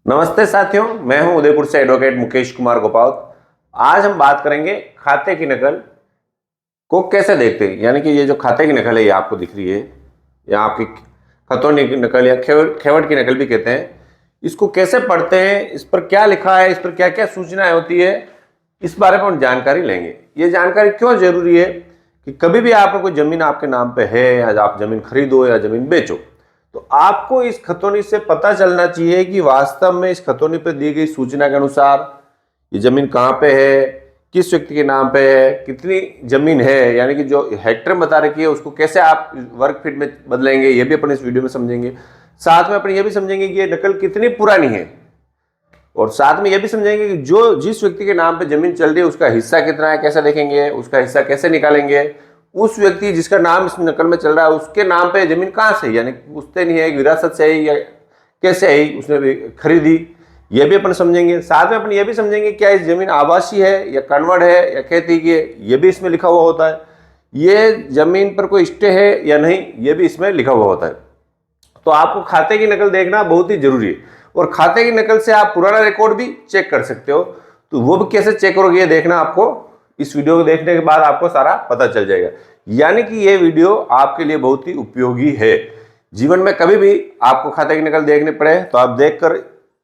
नमस्ते साथियों, मैं हूं उदयपुर से एडवोकेट मुकेश कुमार गोपाल। आज हम बात करेंगे खाते की नकल को कैसे देखते हैं। यानी कि ये जो खाते की नकल है ये आपको दिख रही है, या आपकी खतौनी की नकल या खेवट की नकल भी कहते हैं। इसको कैसे पढ़ते हैं, इस पर क्या लिखा है, इस पर क्या क्या सूचनाएं होती है, इस बारे में हम जानकारी लेंगे। ये जानकारी क्यों जरूरी है कि कभी भी आपको कोई जमीन आपके नाम पे है, या आप जमीन खरीदो या जमीन बेचो, तो आपको इस खतौनी से पता चलना चाहिए कि वास्तव में इस खतौनी पर दी गई सूचना के अनुसार ये जमीन कहाँ पे है, किस व्यक्ति के नाम पे है, कितनी जमीन है, यानी कि जो हेक्टर में बता रखी है उसको कैसे आप वर्ग फीट में बदलेंगे, ये भी अपन इस वीडियो में समझेंगे। साथ में अपन ये भी समझेंगे कि ये नकल कितनी पुरानी है, और साथ में ये भी समझेंगे कि जो जिस व्यक्ति के नाम पे जमीन चल रही है उसका हिस्सा कितना है, कैसे देखेंगे, उसका हिस्सा कैसे निकालेंगे, उस व्यक्ति जिसका नाम इस नकल में चल रहा है उसके नाम पे जमीन कहाँ से, यानी उससे नहीं है, विरासत से है या कैसे है, उसने भी खरीदी, ये भी अपन समझेंगे। साथ में अपन ये भी समझेंगे क्या इस जमीन आवासीय है या कन्वर्ट है या खेती की है, ये भी इसमें लिखा हुआ होता है। ये जमीन पर कोई स्टे है या नहीं, ये भी इसमें लिखा हुआ होता है। तो आपको खाते की नकल देखना बहुत ही जरूरी है, और खाते की नकल से आप पुराना रिकॉर्ड भी चेक कर सकते हो। तो वो भी कैसे चेक करोगे ये देखना, आपको इस वीडियो को देखने के बाद आपको सारा पता चल जाएगा। यानी कि ये वीडियो आपके लिए बहुत ही उपयोगी है। जीवन में कभी भी आपको खाते की नकल देखने पड़े तो आप देखकर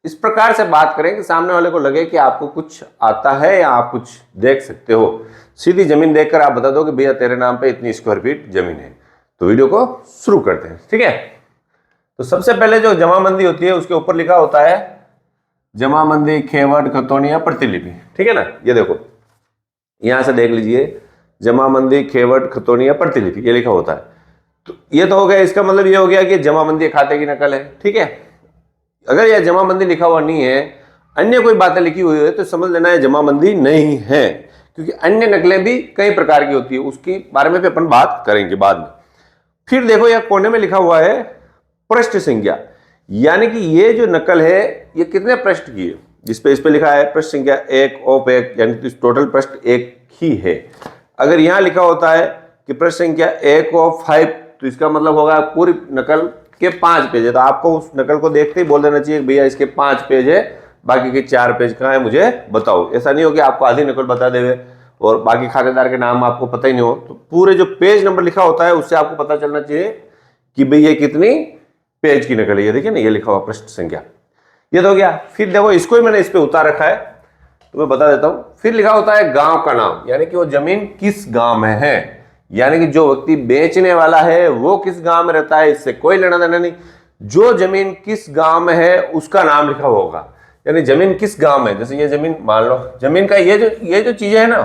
इस प्रकार से बात करें कि सामने वाले को लगे कि आपको कुछ आता है या आप कुछ देख सकते हो। सीधी जमीन देखकर आप बता दो कि भैया तेरे नाम पे इतनी स्क्वायर फीट जमीन है। तो वीडियो को शुरू करते हैं, ठीक है। तो सबसे पहले जो जमाबंदी होती है उसके ऊपर लिखा होता है जमाबंदी, खेवट, खतौनी या प्रतिलिपि, ठीक है ना। ये देखो, यहां से देख लीजिए, जमाबंदी, खेवट, खतौनी या प्रतिलिपि, ये लिखा होता है। तो ये तो हो गया, इसका मतलब ये हो गया कि जमाबंदी खाते की नकल है, ठीक है। अगर यह जमाबंदी लिखा हुआ नहीं है, अन्य कोई बातें लिखी हुई है, तो समझ लेना है जमाबंदी नहीं है, क्योंकि अन्य नकलें भी कई प्रकार की होती है, उसके बारे में भी अपन बात करेंगे बाद में। फिर देखो यह कोने में लिखा हुआ है पृष्ठ संख्या, यानी कि ये जो नकल है ये कितने पृष्ठ की है, इस पे लिखा है पृष्ठ संख्या 1 ऑफ 1, यानी कि टोटल पृष्ठ 1 ही है। अगर यहां लिखा होता है कि पृष्ठ संख्या 1 ऑफ 5, तो इसका मतलब होगा पूरी नकल के 5 पेज है। तो आपको उस नकल को देखते ही बोल देना चाहिए भैया इसके 5 पेज है, बाकी के 4 पेज कहाँ है मुझे बताओ। ऐसा नहीं हो कि आपको आधी नकल बता देवे और बाकी खातेदार के नाम आपको पता ही नहीं हो। तो पूरे जो पेज नंबर लिखा होता है उससे आपको पता चलना चाहिए कि भैया ये कितनी पेज की नकल है। ये देखिए ना, ये लिखा हुआ पृष्ठ संख्या, ये तो हो गया। फिर देखो इसको ही मैंने इस पे उतार रखा है, तो मैं बता देता हूं। फिर लिखा होता है गांव का नाम, यानी कि वो जमीन किस गांव में है, यानी कि जो व्यक्ति बेचने वाला है वो किस गांव में रहता है, इससे कोई लेना देना नहीं। जो जमीन किस गांव में है उसका नाम लिखा हुआ होगा, यानी जमीन किस गांव में, जैसे ये जमीन मान लो, जमीन का ये जो चीजें है ना,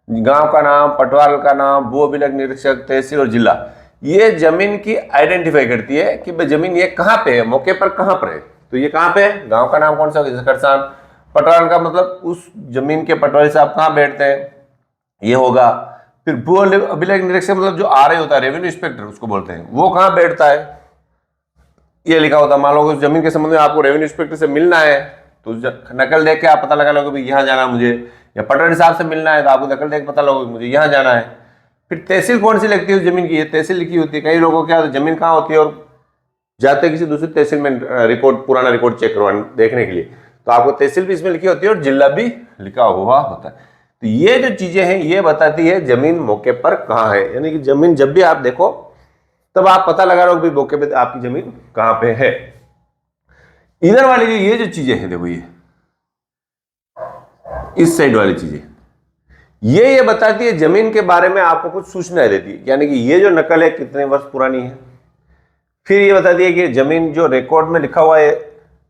गांव का नाम, पटवार का नाम, भू अभिलेख निरीक्षक, तहसील और जिला, ये जमीन की आइडेंटिफाई करती है कि भाई जमीन ये कहां पे है, मौके पर कहां पर है। तो ये कहां पे है, गांव का नाम कौन सा, जैसे खरसान। पटवार का मतलब उस जमीन के पटवारी साहब कहां बैठते हैं, ये होगा। फिर भू अभिलेख निरीक्षक मतलब जो RI होता है, रेवेन्यू इंस्पेक्टर उसको बोलते हैं, वो कहां बैठता है, ये लिखा होता है। मान लो उस जमीन के संबंध में आपको रेवेन्यू इंस्पेक्टर से मिलना है, तो नकल देख के आप पता लगा लोगे यहाँ जाना है मुझे, या पटवारी साहब से मिलना है तो आपको नकल देख पता लगोगे मुझे यहाँ जाना है। फिर तहसील कौन सी लगती है उस जमीन की, ये तहसील लिखी होती है। कई लोगों क्या जमीन कहाँ होती है और जाते किसी दूसरी तहसील में रिकॉर्ड, पुराना रिकॉर्ड चेक करवाने देखने के लिए, तो आपको तहसील भी इसमें लिखी होती है और जिला भी लिखा हुआ होता है। तो ये जो चीजें हैं ये बताती है जमीन मौके पर कहाँ है, यानी कि जमीन जब भी आप देखो तब आप पता लगा लो कि मौके पे आपकी जमीन कहां पे है। इधर वाली ये जो चीजें हैं, देखो ये इस साइड वाली चीजें, ये बताती है जमीन के बारे में, आपको कुछ सूचनाएं देती है। यानी कि ये जो नकल है कितने वर्ष पुरानी है। फिर ये बताती है कि जमीन जो रिकॉर्ड में लिखा हुआ है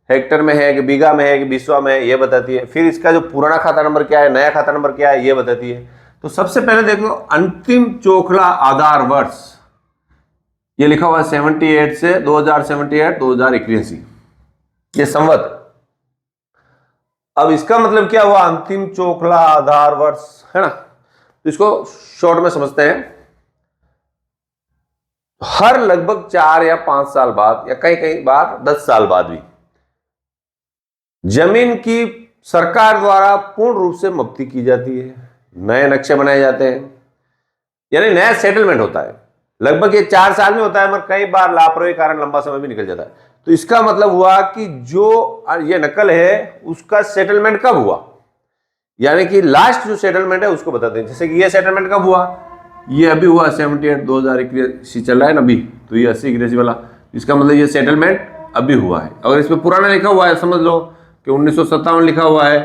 हेक्टर में है कि बीघा में है कि बिस्वा में है, ये बताती है। फिर इसका जो पुराना खाता नंबर क्या है, नया खाता नंबर क्या है, ये बताती है। तो सबसे पहले देखो अंतिम चोखला आधार वर्ष, ये लिखा हुआ है 78 से 2078 2081, ये संवत। अब इसका मतलब क्या हुआ, अंतिम चोखला आधार वर्ष, है ना। तो इसको शॉर्ट में समझते हैं। हर लगभग 4 या 5 साल बाद, या कई कई बार 10 साल बाद भी जमीन की सरकार द्वारा पूर्ण रूप से मुक्ति की जाती है, नए नक्शे बनाए जाते हैं, यानी नया सेटलमेंट होता है। लगभग ये 4 साल में होता है, मगर कई बार लापरवाही कारण लंबा समय भी निकल जाता है। तो इसका मतलब हुआ कि जो ये नकल है उसका सेटलमेंट कब हुआ, यानी कि लास्ट जो सेटलमेंट है उसको बताते हैं। जैसे कि ये सेटलमेंट कब हुआ, ये अभी हुआ 78 2081 चल रहा है ना अभी, तो ये 80 वाला, इसका मतलब ये सेटलमेंट अभी हुआ है। अगर इसमें पुराना लिखा हुआ है, समझ लो कि 1957 लिखा हुआ है,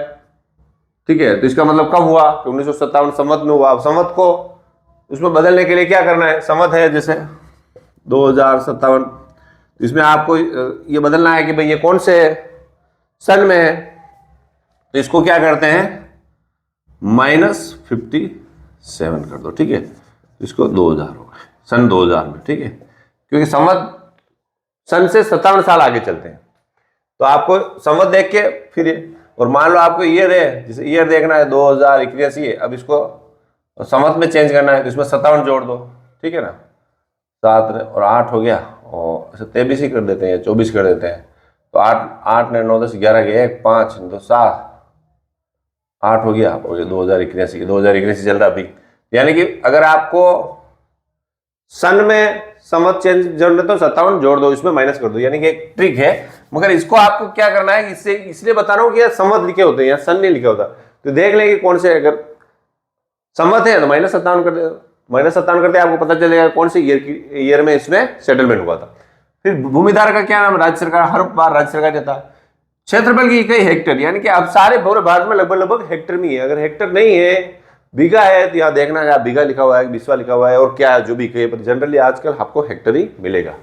ठीक है, तो इसका मतलब कब हुआ कि 1957 संवत में हुआ। अब संवत को उसमें बदलने के लिए क्या करना है, संवत है जैसे 2057, इसमें आपको ये बदलना है कि भाई ये कौन से सन में है, तो इसको क्या करते हैं -57 कर दो, ठीक है, इसको 2000 हो गए, सन 2000 में, ठीक है, क्योंकि संवत सन से 57 साल आगे चलते हैं, तो आपको संवत देख के फिर और मान लो आपको ईयर है, जैसे ईयर देखना है 2081 है, अब इसको संवत में चेंज करना है तो इसमें 57 जोड़ दो, ठीक है ना, 7 और 8 हो गया, और 23 ही कर देते हैं या 24 कर देते हैं, तो 8 9 10 11 गया 1 5 2 7 8 हो गया, और ये 2081 चल रहा अभी। यानी कि अगर आपको सन में संवत चेंज जोड़ना तो 57 जोड़ दो, इसमें माइनस कर दो, यानी कि एक ट्रिक है, मगर इसको आपको क्या करना है, इससे इसलिए बता रहा हूं कि संवत लिखे होते हैं या सन नहीं लिखा होता, तो देख लेंगे कौन से, अगर संवत है तो -57 कर दे, -57 करते आपको पता चलेगा कौन से ईयर में इसमें सेटलमेंट हुआ था। फिर भूमिधार का क्या नाम, राज्य सरकार, हर बार राज्य सरकार देता है। क्षेत्रफल की इकाई हेक्टेयर, यानी कि अब सारे पूरे भारत में लगभग हेक्टेयर में ही है, अगर हेक्टेयर नहीं है बीघा है तो यहाँ देखना है बीघा लिखा हुआ है, बिस्वा लिखा हुआ है, और क्या जो भी कहे, पर जनरली आजकल आपको हेक्टेयर ही मिलेगा।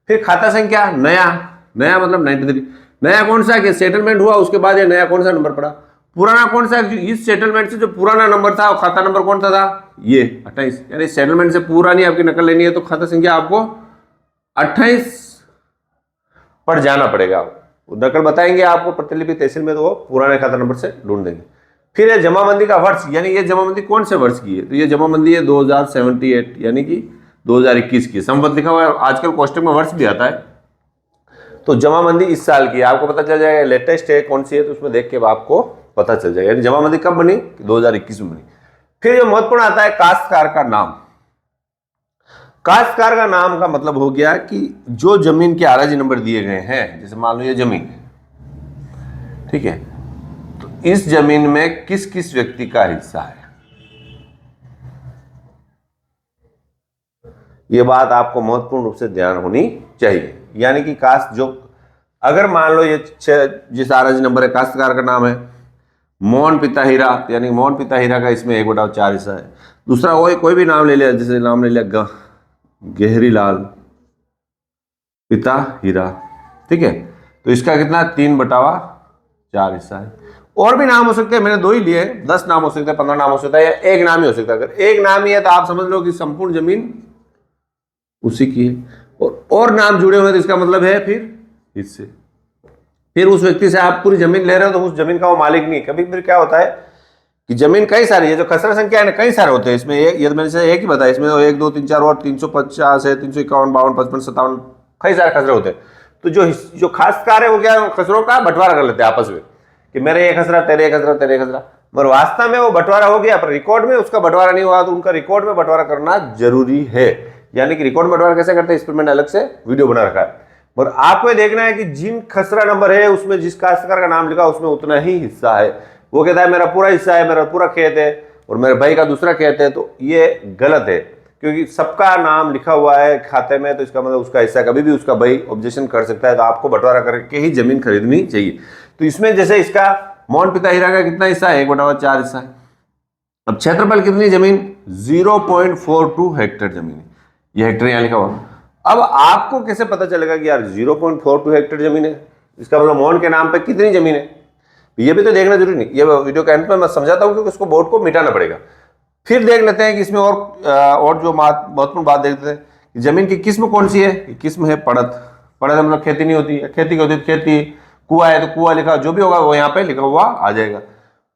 फिर खाता संख्या, नया मतलब 93, नया कौन सा कि सेटलमेंट हुआ उसके बाद ये नया कौन सा नंबर पड़ा, पुराना कौन सा, इस सेटलमेंट से जो पुराना नंबर था, खाता नंबर कौन सा था, ये 28, यानी सेटलमेंट से पुरानी आपकी नकल लेनी है तो खाता संख्या आपको 28 पर जाना पड़ेगा। वो नकल बताएंगे आपको प्रतिलिपि तहसील में, तो वो पुराने खाता नंबर से ढूंढ देंगे। फिर ये जमाबंदी का वर्ष, यानी ये जमाबंदी कौन से वर्ष की है, तो ये जमाबंदी है 2078, यानी कि 2021 की, संवत लिखा हुआ है, आजकल कोष्टक में वर्ष भी आता है, तो जमाबंदी इस साल की आपको पता चल जाएगा, लेटेस्ट है कौन सी है तो उसमें देख के आपको पता चल जाएगा, यानी जमाबंदी कब बनी, 2021 में बनी। फिर जो महत्वपूर्ण आता है काश्तकार का नाम। काश्तकार का नाम का मतलब हो गया कि जो जमीन के आराजी नंबर दिए गए हैं, जैसे मान लो ये जमीन है, ठीक है, तो इस जमीन में किस किस व्यक्ति का हिस्सा है, ये बात आपको महत्वपूर्ण रूप से ध्यान होनी चाहिए। यानी कि काश्त जो, अगर मान लो ये जिस आराजी नंबर है, काश्तकार का नाम है मोहन पिता हीरा, यानी मोहन पिता हीरा का इसमें 1/4 हिस्सा है। दूसरा कोई भी नाम ले लिया, जैसे नाम ले लिया गहरी लाल पिता हीरा, ठीक है, तो इसका कितना 3/4 हिस्सा है। और भी नाम हो सकते हैं, मैंने 2 ही लिए, 10 नाम हो सकते हैं, 15 नाम हो सकता है, या एक नाम ही हो सकता है। अगर एक नाम ही है तो आप समझ लो कि संपूर्ण जमीन उसी की है, और नाम जुड़े हुए तो इसका मतलब है फिर हिस्से। फिर उस व्यक्ति से आप पूरी जमीन ले रहे हो तो उस जमीन का वो मालिक नहीं। कभी कभी क्या होता है कि जमीन कई सारी है, जो खसरा संख्या है ना, कई सारे होते हैं इसमें, ये मैंने से एक ही बताया, इसमें 1 2 3 4 और 350 है, 351 52 55 57 कई सारे खसरे होते हैं। तो जो खासकार है वो क्या, खसरों का बंटवारा कर लेते हैं आपस में, कि मेरे ये खसरा, तेरे खसरा, तेरे खसरा, मगर वास्तव में वो बंटवारा हो गया, पर रिकॉर्ड में उसका बंटवारा नहीं हुआ, तो उनका रिकॉर्ड में बंटवारा करना जरूरी है। यानी कि रिकॉर्ड में बंटवारा कैसे करते हैं, इस पर मैंने अलग से वीडियो बना रखा है। और आपको ये देखना है कि जिन खसरा नंबर है उसमें जिस काश्तकार का नाम लिखा उसमें उतना ही हिस्सा है। वो कहता है मेरा पूरा हिस्सा है, मेरा पूरा खेत है, और मेरे भाई का दूसरा खेत है, तो ये गलत है, क्योंकि सबका नाम लिखा हुआ है खाते में, तो इसका मतलब उसका हिस्सा। कभी भी उसका भाई ऑब्जेक्शन कर सकता है, तो आपको बंटवारा करके ही जमीन खरीदनी चाहिए। तो इसमें जैसे इसका मोहन पिता हीरा का कितना हिस्सा है, 1/4 हिस्सा है। अब क्षेत्रफल कितनी जमीन, 0.42 हेक्टेयर जमीन है, ये हेक्टेयर यहाँ लिखा हुआ। अब आपको कैसे पता चलेगा कि यार 0.42 हेक्टेयर जमीन है, इसका मतलब मोहन के नाम पे कितनी जमीन है, ये भी तो देखना जरूरी नहीं। ये वीडियो के अंत में मैं समझाता हूँ, क्योंकि उसको बोर्ड को मिटाना पड़ेगा। फिर देख लेते हैं कि इसमें और जो महत्वपूर्ण बात देखते हैं, जमीन की किस्म कौन सी है, किस्म है पड़त। पड़त मतलब खेती नहीं होती है, खेती की होती है खेती, कुआ है तो कुआ लिखा, जो भी होगा वो यहाँ पे लिखा हुआ आ जाएगा।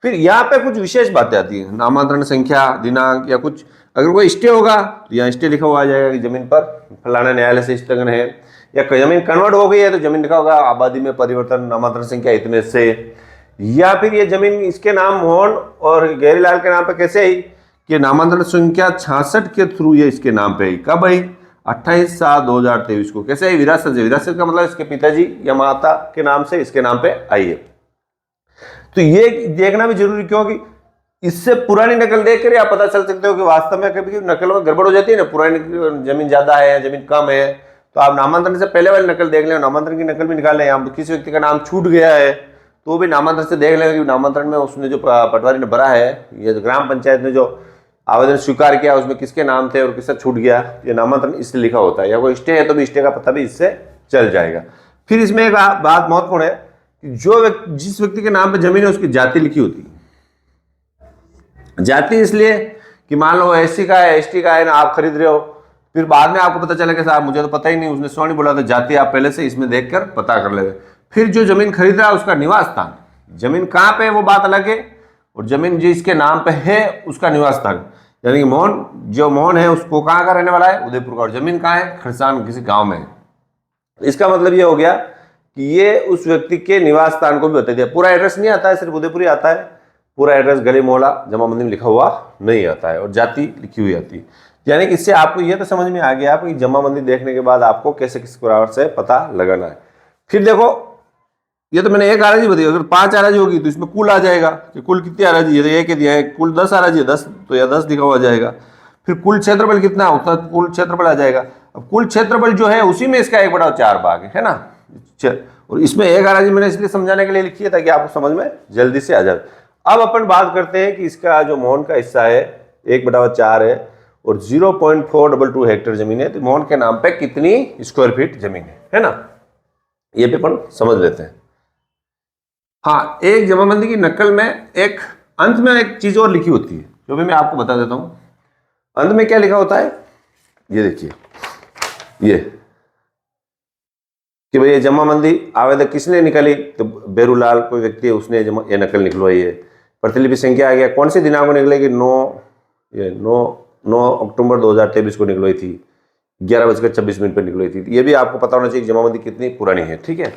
फिर यहाँ पे कुछ विशेष बातें आती है, नामांतरण संख्या, दिनांक, या कुछ अगर कोई स्टे होगा तो यहाँ स्टे लिखा हुआ आ जाएगा कि जमीन पर फलाना न्यायालय से स्थगन है, या जमीन कन्वर्ट हो गई है तो जमीन लिखा होगा आबादी में परिवर्तन, नामांतरण संख्या इतने से। या फिर ये जमीन इसके नाम मोहन और गहरीलाल के नाम पे कैसे आई, कि नामांतरण संख्या 66 के थ्रू ये इसके नाम पे आई। कब आई, 28/7/2023 को। कैसे आई? विरासत से। विरासत का मतलब इसके पिताजी या माता के नाम से इसके नाम पे आई है। तो ये देखना भी जरूरी क्यों कि इससे पुरानी नकल देख कर आप पता चल सकते हो कि वास्तव में कभी नकल में गड़बड़ हो जाती है ना, पुरानी जमीन ज्यादा है, जमीन कम है, तो आप नामांतरण से पहले वाली नकल देख लें, नामांतरण की नकल भी निकाल लें। आप किसी व्यक्ति का नाम छूट गया है तो वो भी नामांतरण से देख लेंगे कि नामांतरण में उसने जो पटवारी ने भरा है, ये ग्राम पंचायत ने जो आवेदन स्वीकार किया उसमें किसके नाम थे और किसका छूट गया, ये नामांतरण इससे लिखा होता है। या कोई स्टे है तो भी स्टे का पता भी इससे चल जाएगा। फिर इसमें एक बात महत्वपूर्ण है कि जिस व्यक्ति के नाम पे जमीन है उसकी जाति लिखी होती है। जाति इसलिए कि मान लो एससी का है, एसटी का है ना, आप खरीद रहे हो, फिर बाद में आपको पता चला कि साहब मुझे तो पता ही नहीं, उसने सौ नहीं बोला, तो जाति आप पहले से इसमें देखकर पता कर ले। फिर जो जमीन खरीद रहा है उसका निवास स्थान, जमीन कहाँ पे है वो बात अलग है, और जमीन जिसके नाम पे है उसका निवास स्थान, यानी कि मोहन है उसको कहाँ का रहने वाला है? उदयपुर का। और जमीन कहाँ है? खरसान किसी गाँव में है। इसका मतलब ये हो गया कि ये उस व्यक्ति के निवास स्थान को भी बता दिया। पूरा एड्रेस नहीं आता है, सिर्फ उदयपुर ही आता है, पूरा एड्रेस गली मोहल्ला जमाबंदी में लिखा हुआ नहीं आता है, और जाति लिखी हुई आती है। यानी कि इससे आपको ये तो समझ में आ गया कि जमाबंदी देखने के बाद आपको कैसे किस प्रकार से पता लगाना है। फिर देखो, ये तो मैंने एक आराजी बताई, अगर 5 आराजी होगी तो इसमें कुल आ जाएगा कि कुल कितनी आराजी है, एक दिया है, कुल 10 आराजी है, 10 तो या 10 लिखा हुआ जाएगा। फिर कुल क्षेत्रफल कितना है उतना कुल क्षेत्रफल आ जाएगा। अब कुल क्षेत्रफल जो है उसी में इसका 1/4 भाग है ना, और इसमें एक आराजी मैंने इसलिए समझाने के लिए लिखी है ताकि आपको समझ में जल्दी से आ जाए। अब अपन बात करते हैं कि इसका जो मोहन का हिस्सा है 1/4 है और 0.422 हेक्टेयर जमीन है, तो मोहन के नाम पे कितनी स्क्वायर फीट जमीन है ना, ये भी अपन समझ लेते हैं। हाँ, एक जमाबंदी की नकल में एक अंत में एक चीज और लिखी होती है जो भी मैं आपको बता देता हूं। अंत में क्या लिखा होता है ये देखिए, ये कि भाई ये जमाबंदी आवेदक किसने निकाली, तो बेरूलाल कोई व्यक्ति है उसने ये नकल निकलवाई है। प्रतिलिपि संख्या आ गया, कौन से दिनांक को निकलेगी? 9 अक्टूबर 2023 को निकलवाई थी, 11:26 पर निकलवाई थी। ये भी आपको पता होना चाहिए जमाबंदी कितनी पुरानी है, ठीक है।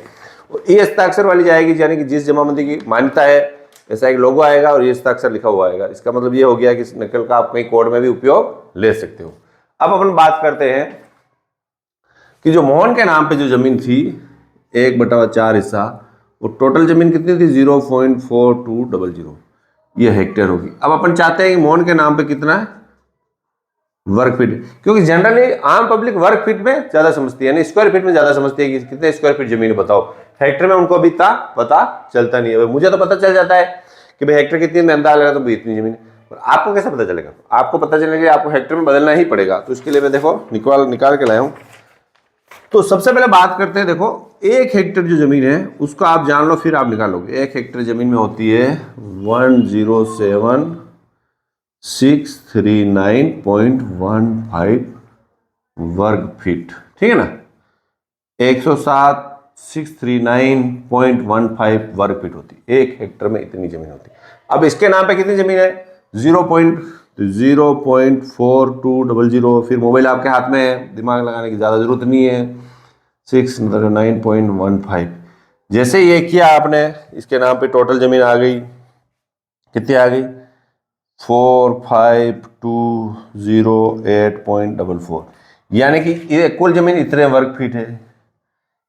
और ये हस्ताक्षर वाली जाएगी, यानी कि जिस जमाबंदी की मान्यता है ऐसा एक लोगो आएगा और ये हस्ताक्षर लिखा हुआ आएगा। इसका मतलब ये हो गया कि इस नकल का आप कहीं कोर्ट में भी उपयोग ले सकते हो। अब अपन बात करते हैं कि जो मोहन के नाम पे जो जमीन थी 1/4 हिस्सा, वो टोटल जमीन कितनी थी? 0.4200 ये हेक्टेयर होगी। अब अपन चाहते हैं कि मोहन के नाम पे कितना है वर्ग फीट, क्योंकि जनरली आम पब्लिक वर्ग फीट में ज्यादा समझती है, यानी स्क्वायर फीट में ज्यादा समझती है कि कितने स्क्वायर फीट जमीन बताओ। हेक्टेयर में उनको अभी पता चलता नहीं है। मुझे तो पता चल जाता है कि भाई हेक्टेयर कितनी में अंदाजा लगा तो इतनी जमीन, आपको कैसे पता चलेगा? आपको पता चलेगा आपको हेक्टेयर में बदलना ही पड़ेगा। तो इसके लिए मैं देखो निकाल के लाया हूं। तो सबसे पहले बात करते हैं, देखो 1 हेक्टेयर जो जमीन है उसको आप जान लो फिर आप निकालोगे। 1 हेक्टेयर जमीन में होती है 107,639.15 वर्ग फीट, ठीक है ना। 107,639.15 वर्ग फीट होती है, 1 हेक्टेयर में इतनी जमीन होती है। अब इसके नाम पे कितनी जमीन है? 0.4200। फिर मोबाइल आपके हाथ में है, दिमाग लगाने की ज्यादा जरूरत नहीं है। 609.15 जैसे ये किया आपने, इसके नाम पे टोटल जमीन आ गई, कितनी आ गई? 45,208.44, यानी कि ये कुल जमीन इतने वर्ग फीट है।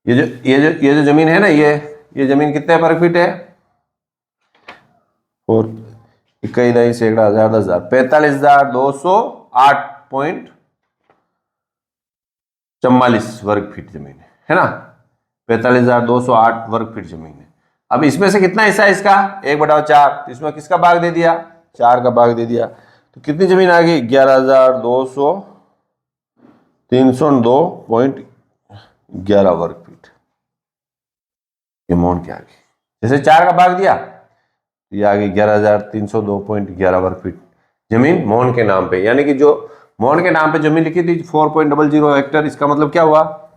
ये जो जमीन है ना, ये जमीन कितने वर्ग फीट है? और 21 सैकड़ा 1000 45,208.44 वर्ग फीट जमीन है ना। 45,208 वर्ग फीट जमीन है। अब इसमें से कितना हिस्सा है इसका? 1/4। तो इसमें किसका भाग दे दिया? 4 का भाग दे दिया। तो कितनी जमीन आ गई? 11,302.11 वर्ग फीट अमाउंट क्या आ गई? जैसे 4 का भाग दिया, ये आ गई 11,302.11 वर्ग फीट जमीन मोहन के नाम पे। यानी कि जो मोहन के नाम पे जमीन लिखी थी 4.00 हेक्टेयर, इसका मतलब क्या हुआ?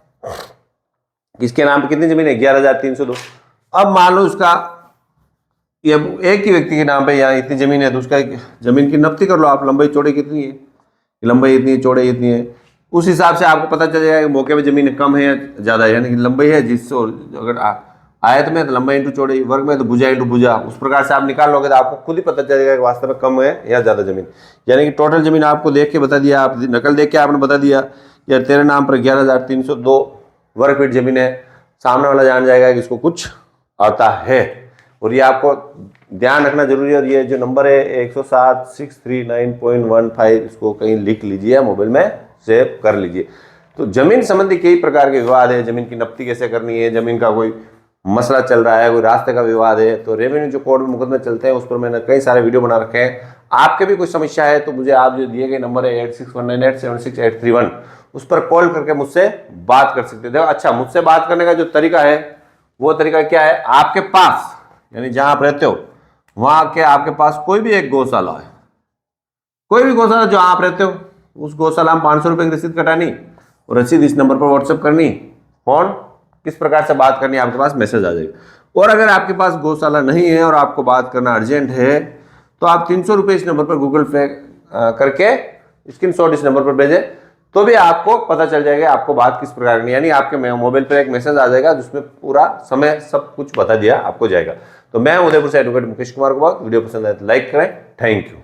इसके नाम पे कितनी जमीन है? 11,302। अब मान लो उसका ये एक ही व्यक्ति के नाम पे यहाँ इतनी जमीन है, तो उसका जमीन की नफ्ती कर लो आप, लंबाई चौड़ाई कितनी है, लंबाई इतनी है, चौड़ाई इतनी है। उस हिसाब से आपको पता चल जाएगा कि मौके पे जमीन कम है या ज्यादा है, यानी कि लंबाई है जिससे, अगर आयत में तो लंबाई इंटू चौड़ाई, वर्ग में तो भुजा इंटू भुजा, उस प्रकार से आप निकाल लोगे तो आपको खुद ही पता चलेगा कि वास्तव में कम है या ज्यादा जमीन। यानी कि टोटल जमीन आपको देख के बता दिया, आप नकल देख के आपने बता दिया या तेरे नाम पर 11,302 वर्ग फीट जमीन है, सामने वाला जान जाएगा कि इसको कुछ आता है। और ये आपको ध्यान रखना जरूरी है। और ये जो नंबर है 107,639.15, इसको कहीं लिख लीजिए, मोबाइल में सेव कर लीजिए। तो जमीन संबंधी कई प्रकार के विवाद है, जमीन की नफ्ती कैसे करनी है, जमीन का कोई मसला चल रहा है, कोई रास्ते का विवाद है, तो रेवेन्यू जो कोर्ट में मुकदमे चलते हैं उस पर मैंने कई सारे वीडियो बना रखे हैं। आपके भी कोई समस्या है तो मुझे आप जो दिए गए नंबर है 8619876831, उस पर कॉल करके मुझसे बात कर सकते थे। अच्छा, मुझसे बात करने का जो तरीका है वो तरीका क्या है, आपके पास यानी जहां आप रहते हो वहां के आपके पास कोई भी एक गौशाला है, कोई भी गौशाला जो आप रहते हो, उस गौशाला में 500 रुपए की रसीद कटानी और रसीद इस नंबर पर व्हाट्सएप करनी, फोन किस प्रकार से बात करनी आपके पास मैसेज आ जाएगा। और अगर आपके पास गौशाला नहीं है और आपको बात करना अर्जेंट है तो आप 300 रुपये इस नंबर पर गूगल पे करके स्क्रीनशॉट इस नंबर पर भेजें, तो भी आपको पता चल जाएगा आपको बात किस प्रकार की, यानी आपके मोबाइल पर एक मैसेज आ जाएगा जिसमें पूरा समय सब कुछ बता दिया आपको जाएगा। तो मैं उदयपुर से एडवोकेट मुकेश कुमार को, वीडियो पसंद आए तो लाइक करें। Thank you.